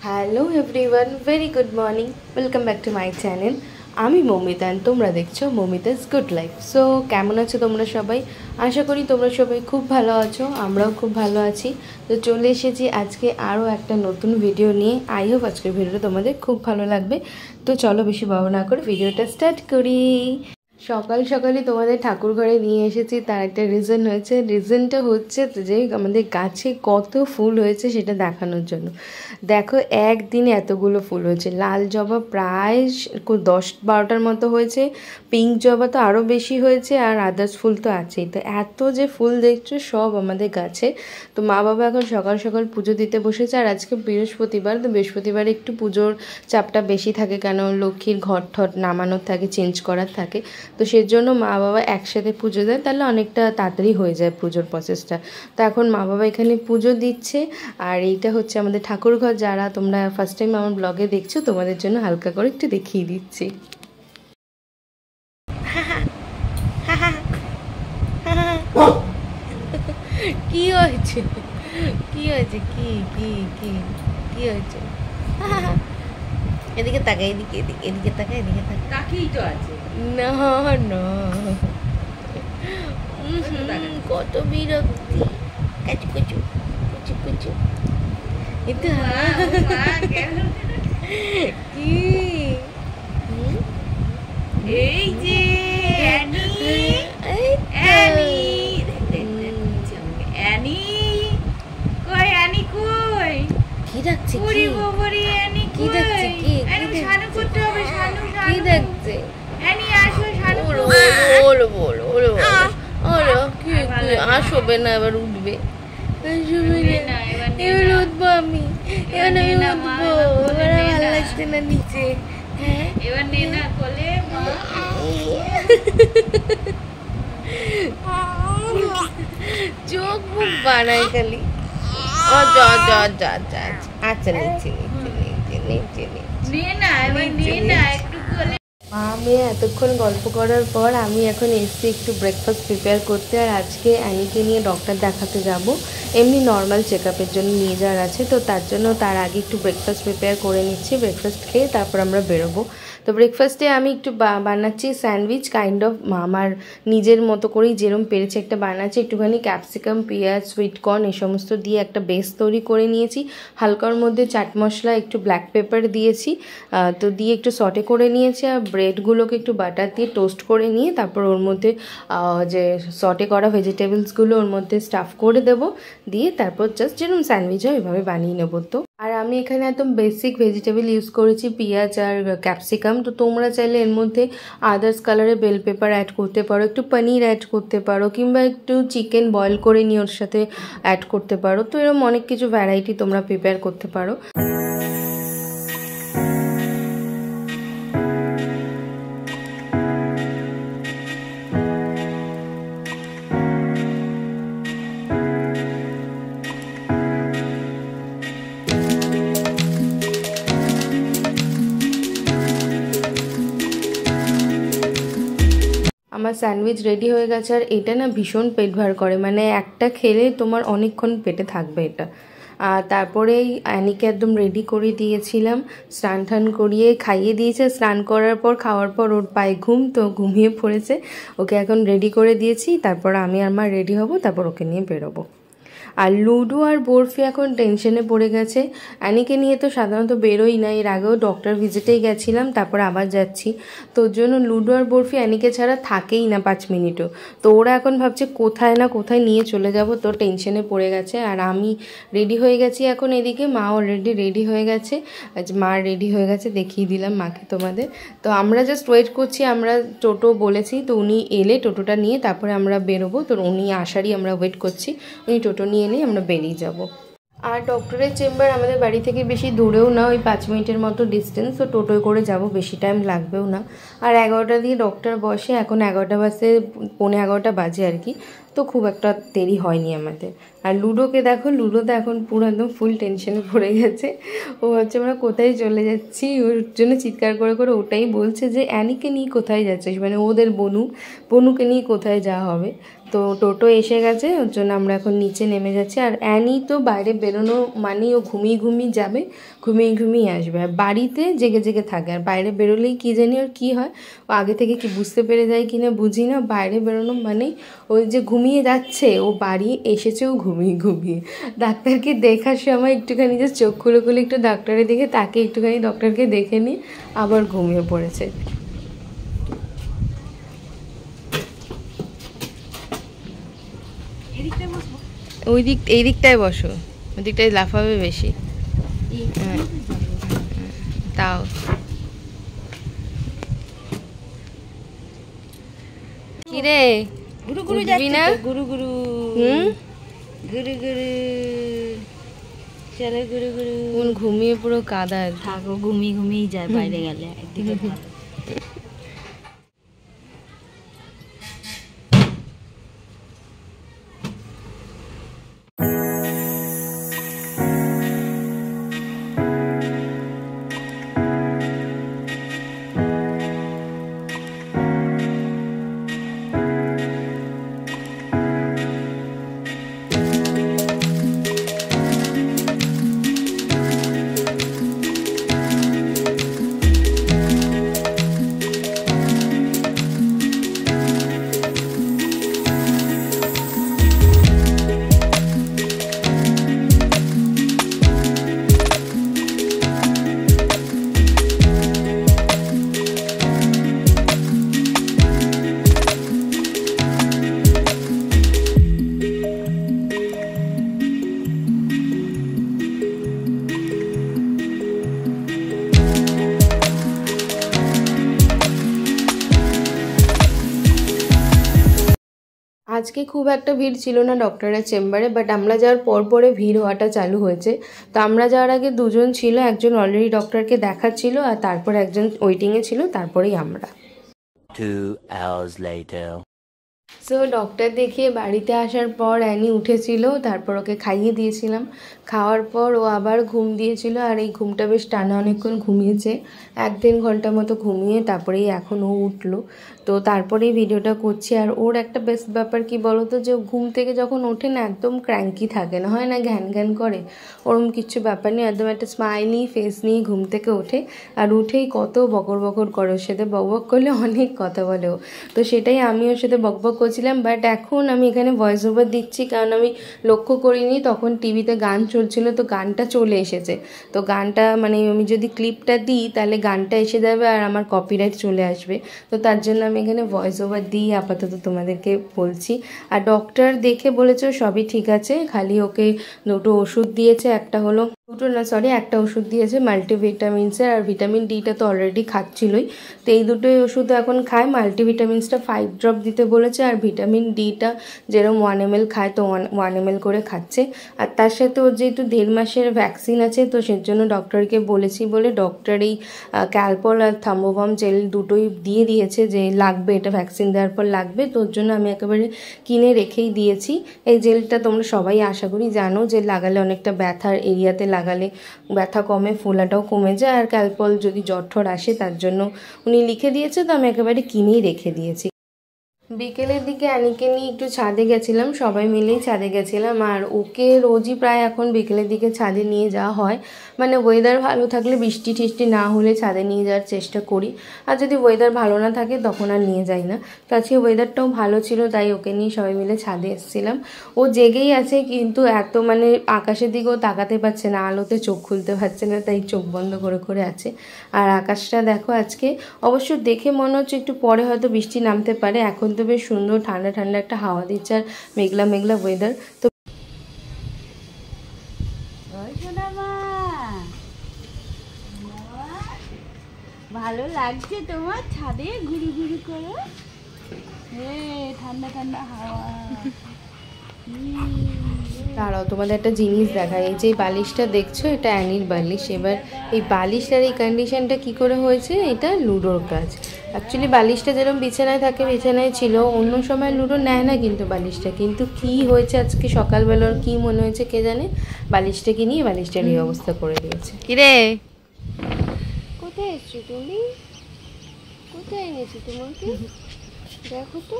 Hello everyone, very good morning. Welcome back to my channel. আমি মৌমিতা, তোমরা দেখছো Moumita's good life. So কেমন আছো তোমরা সবাই? আশা করি তোমরা সবাই খুব ভালো আছো, আমরাও খুব ভালো আছি। তো চলে এসেছি আজকে আরও একটা নতুন ভিডিও নিয়ে। আই হোপ আজকের ভিডিওটা তোমাদের খুব ভালো লাগবে। তো চলো বেশি ভাবনা না করে ভিডিওটা স্টার্ট করি। সকাল সকালে তোমাদের ঠাকুর ঘরে নিয়ে এসেছি, তার একটা রিজনটা হচ্ছে যে আমাদের গাছে কত ফুল হয়েছে সেটা দেখানোর জন্য। দেখো একদিনে এতগুলো ফুল হয়েছে। লাল জবা প্রায় 10-12টার মতো হয়েছে, পিঙ্ক জবা তো আরও বেশি হয়েছে, আর আদার্স ফুল তো আছেই। তো এত যে ফুল দেখছো সব আমাদের গাছে। তো মা বাবা এখন সকাল সকাল পুজো দিতে বসেছে, আর আজকে বৃহস্পতিবার, তো বৃহস্পতিবারে একটু পুজোর চাপটা বেশি থাকে, কেন লক্ষ্মীর ঘর ঠট নামানোর থাকে, চেঞ্জ করার থাকে। তো সেজন্য মা বাবা একসাথে পুজো দেয়, তাহলে অনেকটা তাড়াতাড়ি হয়ে যায় পুজোর প্রসেসটা। তো এখন মা বাবা এখানে পুজো দিচ্ছে। আর এইটা হচ্ছে আমাদের ঠাকুর ঘর। যারা তোমরা ফার্স্ট টাইম আমার ব্লগে দেখছো, তোমাদের জন্য হালকা করে একটু দেখিয়ে দিচ্ছি। কি হয়েছে কি হয়েছে কি কি কি কি হয়েছে? এদিকে তাকা, এদিকে এদিকে এদিকে তাকা, এদিকে তাকা। কাকেই তো আছে না না, কত বিরক্তি। কাচু কুচু কুচু কুচু। এটা কি? এই যে অ্যানি অ্যানি অ্যানি কই অ্যানি কই কি ডাকছে? পুরি গোবরি অ্যানি কি ডাকছে? কি অ্যানি শানু করতে হবে শানু কি ডাকছে? অ্যানি আসো শানু ওলো ওলো ওলো ওলো ওলো কি আসবে না, এবার উঠবে। আসবে না, এবার উঠবো আমি, এবার আমি উঠবো। এবার ভালো লাগছে না নিচে। হ্যাঁ এবার নে না কোলে চোখ মুখ বানায় খালি। ও যা যা যা যা। আচ্ছা নিচে নিচে নিচে নিচে নিচে। নে না এবার নে না একটু কোলে। আমি এতক্ষণ গল্প করার পর আমি এখন এসেছি একটু ব্রেকফাস্ট প্রিপেয়ার করতে। আর আজকে অ্যানিকে নিয়ে ডক্টর দেখাতে যাব, এমনি নর্মাল চেক আপের জন্য নিয়ে যাওয়ার আছে। তো তার জন্য তার আগে একটু ব্রেকফাস্ট প্রিপেয়ার করে নিচ্ছি। ব্রেকফাস্ট খেয়ে তারপর আমরা বেরোবো। তো ব্রেকফাস্টে আমি একটু বানাচ্ছি স্যান্ডউইচ, কাইন্ড অফ আমার নিজের মতো করেই যেরকম পেরেছি একটা বানাচ্ছি। একটুখানি ক্যাপসিকাম, পেঁয়াজ, সুইটকর্ন এই সমস্ত দিয়ে একটা বেস তৈরি করে নিয়েছি। হালকার মধ্যে চাট মশলা, একটু ব্ল্যাক পেপার দিয়েছি, তো দিয়ে একটু সটে করে নিয়েছি। আর ব্রেডগুলোকে একটু বাটার দিয়ে টোস্ট করে নিয়ে তারপর ওর মধ্যে যে সটে করা ভেজিটেবলসগুলো ওর মধ্যে স্টাফ করে দেবো, দিয়ে তারপর জাস্ট যেরকম স্যান্ডউইচ হয় ওইভাবে বানিয়ে নেবো। তো আর আমি এখানে একদম বেসিক ভেজিটেবল ইউজ করেছি, পেঁয়াজ আর ক্যাপসিকাম। তো তোমরা চাইলে এর মধ্যে আদার্স কালারে বেল পেপার অ্যাড করতে পারো, একটু পনির অ্যাড করতে পারো, কিংবা একটু চিকেন বয়েল করে নিয়ে ওর সাথে অ্যাড করতে পারো। তো এরকম অনেক কিছু ভ্যারাইটি তোমরা প্রিপেয়ার করতে পারো। আমার স্যান্ডউইচ রেডি হয়ে গেছে। আর এটা না ভীষণ পেট ভার করে, মানে একটা খেলে তোমার অনেকক্ষণ পেটে থাকবে এটা। আর তারপরে অ্যানিকে একদম রেডি করে দিয়েছিলাম, স্নান টান করিয়ে খাইয়ে দিয়েছে। স্নান করার পর খাওয়ার পর ওর পায়ে ঘুম, তো ঘুমিয়ে পড়েছে। ওকে এখন রেডি করে দিয়েছি, তারপর আমি আর মা রেডি হব, তারপর ওকে নিয়ে বেরোবো। আর লুডো আর বরফি এখন টেনশনে পড়ে গেছে। অ্যানিকে নিয়ে তো সাধারণত বেরোই না, এর আগেও ডক্টর ভিজিটেই গেছিলাম, তারপর আবার যাচ্ছি। তো ওর জন্য লুডো আর বরফি অ্যানিকে ছাড়া থাকেই না 5 মিনিটও। তো ওরা এখন ভাবছে কোথায় না কোথায় নিয়ে চলে যাব, তো টেনশনে পড়ে গেছে। আর আমি রেডি হয়ে গেছি এখন, এদিকে মা অলরেডি রেডি হয়ে গেছে। মা রেডি হয়ে গেছে, দেখিয়ে দিলাম মাকে তোমাদের। তো আমরা জাস্ট ওয়েট করছি, আমরা টোটো বলেছি, তো উনি এলে টোটোটা নিয়ে তারপরে আমরা বেরোবো। তো উনি আসারই আমরা ওয়েট করছি, উনি টোটো নিয়ে এলেই আমরা বেরিয়ে যাব। আর ডক্টরের চেম্বার আমাদের বাড়ি থেকে বেশি দূরেও না, ওই 5 মিনিটের মতো ডিস্টেন্স। তো টোটোয় করে যাব, বেশি টাইম লাগবেও না। আর 11টা দিয়ে ডক্টর বসে, এখন 11টা বাজে, 11:15 বাজে আর কি। তো খুব একটা দেরি হয়নি আমাদের। আর লুডোকে দেখো, লুডো তো এখন পুরো একদম ফুল টেনশনে পড়ে গেছে। ও হচ্ছে আমরা কোথায় চলে যাচ্ছি, ওর জন্য চিৎকার করে করে ওটাই বলছে যে অ্যানিকে নিয়ে কোথায় যাচ্ছিস, মানে ওদের বনুকে নিয়ে কোথায় যাওয়া হবে। তো টোটো এসে গেছে, ওর জন্য আমরা এখন নিচে নেমে যাচ্ছি। আর অ্যানি তো বাইরে বেরোনো মানেই ও ঘুমিয়ে ঘুমিয়ে যাবে, ঘুমিয়ে ঘুমিয়ে আসবে, আর বাড়িতে জেগে জেগে থাকে। আর বাইরে বেরোলেই কী জানি ওর কী হয়, ও আগে থেকে কি বুঝতে পেরে যায় কি না বুঝি না, বাইরে বেরোনো মানেই ওই যে ঘুমিয়ে যাচ্ছে, ও বাড়ি এসেছেও ঘুমিয়ে ঘুমিয়ে। ডাক্তারকে দেখার সময় একটুখানি যে চোখ খুলে খুলে একটু ডাক্তারের দিকে তাকে একটুখানি ডক্টরকে দেখে নিয়ে আবার ঘুমিয়ে পড়েছে। এই দিকটায় বসো, ওই দিকটায় লাফাবে বেশি। তাও কি রে গুরু গুরু যাবি না? গুরু গুরু গুরু গুরু চলো গুরু গুরু। ঘুমিয়ে পুরো কাদার। থাকো, ঘুমিয়ে ঘুমিয়ে যায় বাইরে গেলে একদিকে। আজকে খুব একটা ভিড় ছিল না ডক্টরের চেম্বারে, বাট আমরা যাওয়ার পরে ভিড় হওয়াটা চালু হয়েছে। তো আমরা যাওয়ার আগে দুজন ছিল, একজন অলরেডি ডক্টরকে দেখাচ্ছিল আর তারপর একজন ওয়েটিংয়ে ছিল, তারপরেই আমরা। 2 hours later. সো ডক্টর দেখিয়ে বাড়িতে আসার পর অ্যানি উঠেছিল, তারপর ওকে খাইয়ে দিয়েছিলাম। খাওয়ার পর ও আবার ঘুম দিয়েছিল, আর এই ঘুমটা বেশ টানা অনেকক্ষণ ঘুমিয়েছে, 1-1.5 ঘন্টা মতো ঘুমিয়ে তারপরেই এখন ও উঠলো। তো তারপরেই ভিডিওটা করছি। আর ওর একটা বেস্ট ব্যাপার কি বলতো, যে ঘুম থেকে যখন ওঠে না একদম ক্র্যাঙ্কি থাকে না, হয় না ঘ্যান ঘ্যান করে, ওরকম কিচ্ছু ব্যাপার নেই, একদম একটা স্মাইলি ফেস নিয়ে ঘুম থেকে ওঠে। আর উঠেই কত বকর বকর করে, ওর সাথে বকবক করলে অনেক কথা বলে ও। তো সেটাই আমি ওর সাথে বকবক করছিলাম, বাট এখন আমি এখানে ভয়েস ওভার দিচ্ছি, কারণ আমি লক্ষ্য করিনি তখন টিভিতে গান চলছিল, তো গানটা চলে এসেছে। তো গানটা মানে আমি যদি ক্লিপটা দিই তাহলে গানটা এসে যাবে আর আমার কপিরাইট চলে আসবে। তো তার জন্য আমি এখানে ভয়েস ওভার দিই আপাতত তোমাদেরকে বলছি। আর ডক্টর দেখে বলেছে সবই ঠিক আছে, খালি ওকে 2টো ওষুধ দিয়েছে, একটা হলো একটা ওষুধ দিয়েছে মাল্টিভিটামিনসের, আর ভিটামিন ডিটা তো অলরেডি খাচ্ছিলই, তো এই দুটোই ওষুধ এখন খায়। মাল্টিভিটামিনসটা 5 ড্রপ দিতে বলেছে, আর ভিটামিন ডিটা যেরকম 1 ml খায় তো 1 ml করে খাচ্ছে। আর তার সাথে ওর যেহেতু 1.5 মাসের ভ্যাকসিন আছে, তো সের জন্য ডক্টরকে বলেছি বলে ডক্টর এই ক্যালপল আর থাম্বোবাম জেল দুটোই দিয়ে দিয়েছে, যে লাগবে, এটা ভ্যাকসিন দেওয়ার পর লাগবে, তো ওর জন্য আমি একেবারে কিনে রেখেই দিয়েছি। এই জেলটা তোমরা সবাই আশা করি জানো, যে লাগালে অনেকটা ব্যথার এরিয়াতে লাগালে ব্যথা কমে, ফোলাটাও কমে যায়। আর ক্যালপল যদি জ্বর ঠর আসে তার জন্য উনি লিখে দিয়েছে, তো আমি একেবারে কিনেই রেখে দিয়েছি। বিকেলের দিকে অ্যানিকে নিয়ে একটু ছাদে গেছিলাম, সবাই মিলেই ছাদে গেছিলাম। আর ওকে রোজই প্রায় এখন বিকেলের দিকে ছাদে নিয়ে যাওয়া হয়, মানে ওয়েদার ভালো থাকলে, বৃষ্টি টিষ্টি না হলে ছাদে নিয়ে যাওয়ার চেষ্টা করি, আর যদি ওয়েদার ভালো না থাকে তখন আর নিয়ে যাই না। তো আজকে ওয়েদারটাও ভালো ছিল, তাই ওকে নিয়ে সবাই মিলে ছাদে এসেছিলাম। ও জেগেই আছে, কিন্তু এত মানে আকাশের দিকেও তাকাতে পারছে না, আলোতে চোখ খুলতে পারছে না, তাই চোখ বন্ধ করে করে আছে। আর আকাশটা দেখো আজকে অবশ্য দেখে মনে হচ্ছে একটু পরে হয়তো বৃষ্টি নামতে পারে, এখন তো বেশ সুন্দর ঠান্ডা ঠান্ডা একটা হাওয়া দিচ্ছে, আর মেঘলা মেঘলা ওয়েদার। তো ভালো লাগছে তোমার ছাদে ঘুরি ঘুরি করে? ঠান্ডা ঠান্ডা হাওয়া। দাঁড়াও তোমাদের একটা জিনিস দেখায়, এই যে বালিশটা দেখছো এটা অ্যানির বালিশ। এবার এই বালিশটার এই কন্ডিশনটা কি করে হয়েছে, এটা লুডোর কাজ। অ্যাকচুয়ালি বালিশটা যেরকম বিছানায় থাকে বিছানায় ছিল, অন্য সময় লুডো নেয় না কিন্তু বালিশটা, কিন্তু কি হয়েছে আজকে সকালবেলার কি মনে হয়েছে কে জানে, বালিশটাকে নিয়ে বালিশটার এই অবস্থা করে দিয়েছে। কিরে কোথায় এসছো তুমি, কোথায় এনেছি তোমাকে, দেখো তো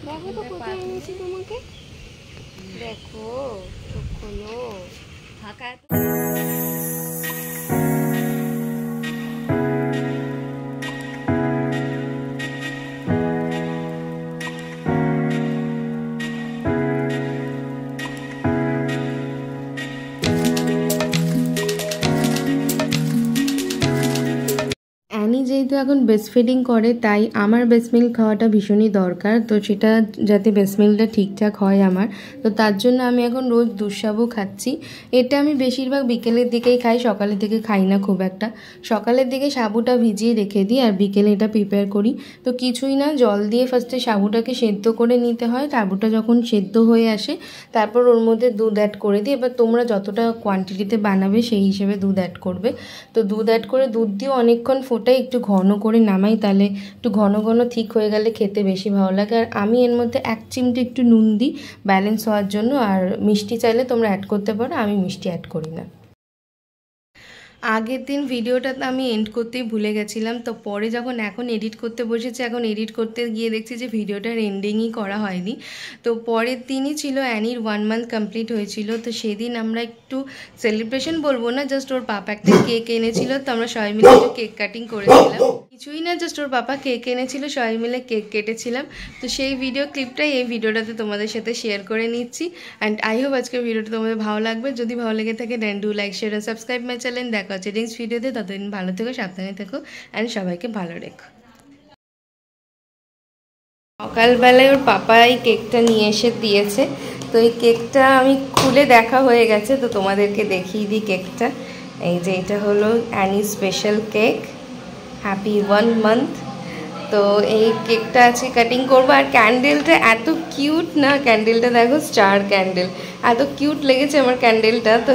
দেখো তো কোথায় এনেছি তোমাকে, দেখো চোখ খোলো। ফাঁকা অ্যানি যেহেতু এখন ব্রেস্ট ফিডিং করে তাই আমার ব্রেস্ট মিল্ক খাওয়াটা ভীষণই দরকার, তো সেটা যাতে ব্রেস্ট মিল্কটা ঠিকঠাক হয় আমার, তো তার জন্য আমি এখন রোজ দুধসাবু খাচ্ছি। এটা আমি বেশিরভাগ বিকেলের দিকেই খাই, সকালের দিকে খাই না খুব একটা। সকালের দিকে সাবুটা ভিজিয়ে রেখে দিই আর বিকেলে এটা প্রিপেয়ার করি। তো কিছুই না, জল দিয়ে ফার্স্টে সাবুটাকে সেদ্ধ করে নিতে হয়, সাবুটা যখন সেদ্ধ হয়ে আসে তারপর ওর মধ্যে দুধ অ্যাড করে দিই। এবার তোমরা যতটা কোয়ান্টিটিতে বানাবে সেই হিসেবে দুধ অ্যাড করবে। তো দুধ অ্যাড করে দুধ দিয়েও অনেকক্ষণ ফোটাই, একটু ঘন করে নামাই, তাহলে একটু ঘন ঘন ঠিক হয়ে গেলে খেতে বেশি ভালো লাগে। আর আমি এর মধ্যে 1 চিমটি একটু নুন দিই ব্যালেন্স হওয়ার জন্য, আর মিষ্টি চাইলে তোমরা অ্যাড করতে পারো, আমি মিষ্টি অ্যাড করি না। আগের দিন ভিডিওটা আমি এন্ড করতেই ভুলে গেছিলাম, তো পরে যখন এখন এডিট করতে বসেছি, এখন এডিট করতে গিয়ে দেখছি যে ভিডিওটার এন্ডিংই করা হয়নি। তো পরের দিনই ছিল অ্যানির 1 মান্থ কমপ্লিট হয়েছিল। তো সেদিন আমরা একটু সেলিব্রেশন বলবো না, জাস্ট ওর পাপা একটা কেক এনেছিল, তো আমরা সবাই মিলে একটু কেক কাটিং করেছিলাম। কিছুই না, জাস্ট ওর পাপা কেক এনেছিল, সবাই মিলে কেক কেটেছিলাম। তো সেই ভিডিও ক্লিপটাই এই ভিডিওটাতে তোমাদের সাথে শেয়ার করে নিচ্ছি। অ্যান্ড আই হোপ আজকের ভিডিওটা তোমাদের ভালো লাগবে। যদি ভালো লেগে থাকে then do like, share and subscribe my channel. দেখা হচ্ছে নেক্সট ভিডিওতে, ততদিন ভালো থেকো, সাবধানে থেকো অ্যান্ড সবাইকে ভালো রেখো। সকালবেলায় ওর পাপা এই কেকটা নিয়ে এসে দিয়েছে, তো এই কেকটা আমি খুলে দেখা হয়ে গেছে, তো তোমাদেরকে দেখিয়ে দিই কেকটা। এই যে এটা হলো any special cake, happy 1 month. তো এই কেকটা আছে কাটিং করবো। আর ক্যান্ডেলটা এত কিউট না, ক্যান্ডেলটা দেখো, স্টার ক্যান্ডেল, এত কিউট লেগেছে আমার ক্যান্ডেলটা। তো